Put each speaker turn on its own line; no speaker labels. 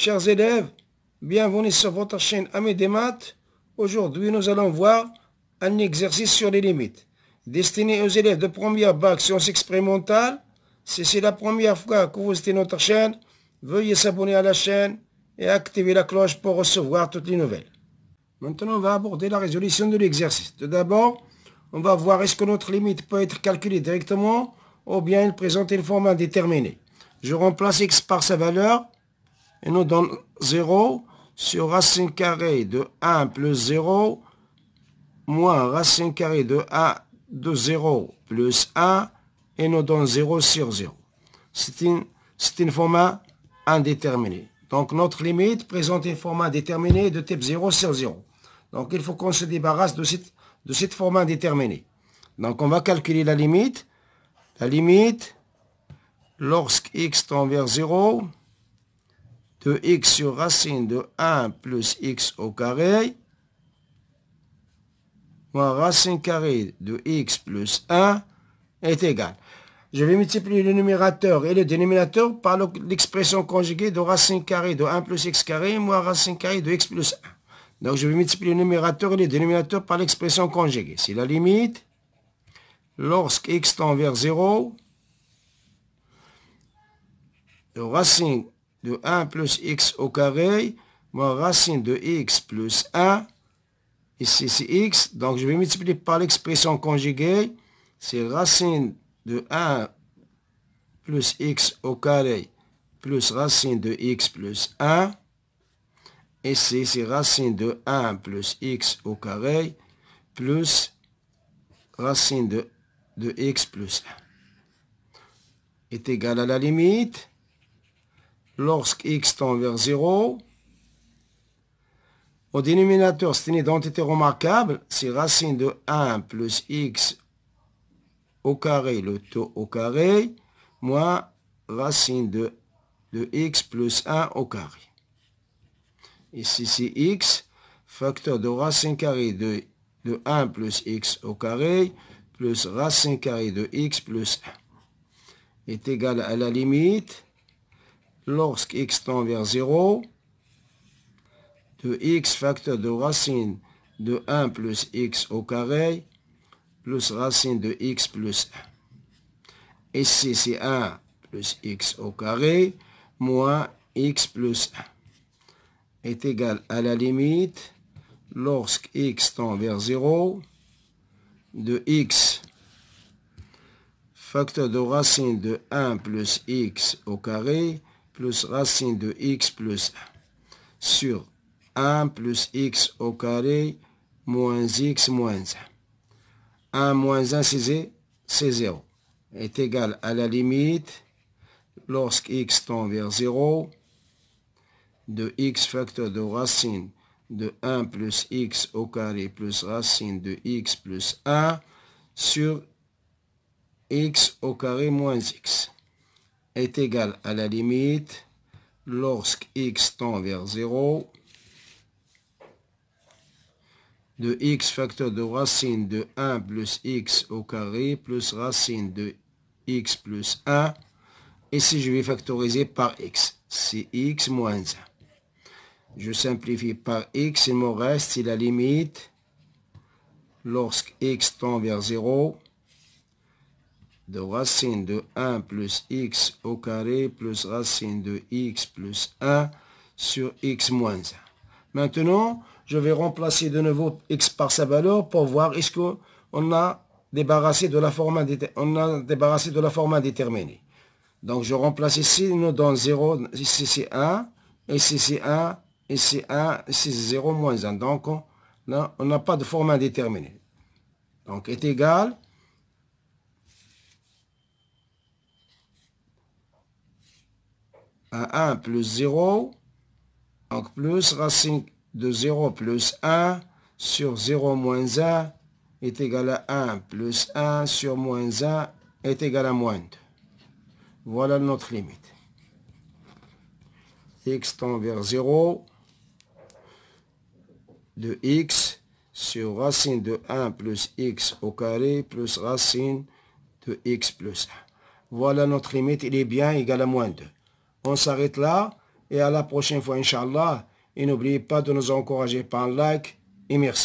Chers élèves, bienvenue sur votre chaîne Amis des maths. Aujourd'hui, nous allons voir un exercice sur les limites, destiné aux élèves de première bac sciences expérimentales. Si c'est la première fois que vous visitez notre chaîne, veuillez s'abonner à la chaîne et activer la cloche pour recevoir toutes les nouvelles. Maintenant, on va aborder la résolution de l'exercice. Tout d'abord, on va voir est-ce que notre limite peut être calculée directement ou bien il présente une forme indéterminée. Je remplace x par sa valeur et nous donne 0 sur racine carrée de 1 plus 0 moins racine carrée de 1 de 0 plus 1 et nous donne 0 sur 0. C'est une forme indéterminée. Donc notre limite présente une forme indéterminée de type 0 sur 0. Donc il faut qu'on se débarrasse de cette forme indéterminée. Donc on va calculer la limite. La limite, lorsque x tend vers 0, de x sur racine de 1 plus x au carré, moins racine carrée de x plus 1 est égal. Je vais multiplier le numérateur et le dénominateur par l'expression conjuguée de racine carrée de 1 plus x carré moins racine carrée de x plus 1. Donc je vais multiplier le numérateur et le dénominateur par l'expression conjuguée. C'est la limite. Lorsque x tend vers 0, de racine de 1 plus x au carré, moins racine de x plus 1, ici c'est x, donc je vais multiplier par l'expression conjuguée, c'est racine de 1 plus x au carré, plus racine de x plus 1, ici c'est racine de 1 plus x au carré, plus racine de x plus 1, est égal à la limite. Lorsque x tend vers 0, au dénominateur, c'est une identité remarquable, c'est racine de 1 plus x au carré, le tout au carré, moins racine de x plus 1 au carré. Ici, c'est x, facteur de racine carrée de 1 plus x au carré, plus racine carrée de x plus 1, est égal à la limite. Lorsque x tend vers 0, de x facteur de racine de 1 plus x au carré, plus racine de x plus 1. Ici, c'est 1 plus x au carré, moins x plus 1, est égal à la limite, lorsque x tend vers 0, de x facteur de racine de 1 plus x au carré, plus racine de x plus 1, sur 1 plus x au carré, moins x moins 1. 1 moins 1, c'est 0, est égal à la limite, lorsque x tend vers 0, de x facteur de racine de 1 plus x au carré, plus racine de x plus 1, sur x au carré moins x, est égal à la limite, lorsque x tend vers 0, de x facteur de racine de 1 plus x au carré, plus racine de x plus 1, ici je vais factoriser par x, c'est x moins 1. Je simplifie par x, il me reste, c'est la limite, lorsque x tend vers 0, de racine de 1 plus x au carré plus racine de x plus 1 sur x moins 1. Maintenant, je vais remplacer de nouveau x par sa valeur pour voir est-ce qu'on a débarrassé de la forme indéterminée. Donc, je remplace ici, il nous donne 0, ici c'est 1, ici c'est 1, ici 1, ici c'est 0 moins 1. Donc, on n'a pas de forme indéterminée. Donc, est égal à 1 plus 0, donc plus racine de 0 plus 1 sur 0 moins 1 est égal à 1 plus 1 sur moins 1 est égal à moins 2. Voilà notre limite. X tend vers 0, de x sur racine de 1 plus x au carré plus racine de x plus 1. Voilà notre limite, il est bien égal à moins 2. On s'arrête là et à la prochaine fois, Inch'Allah. Et n'oubliez pas de nous encourager par un like et merci.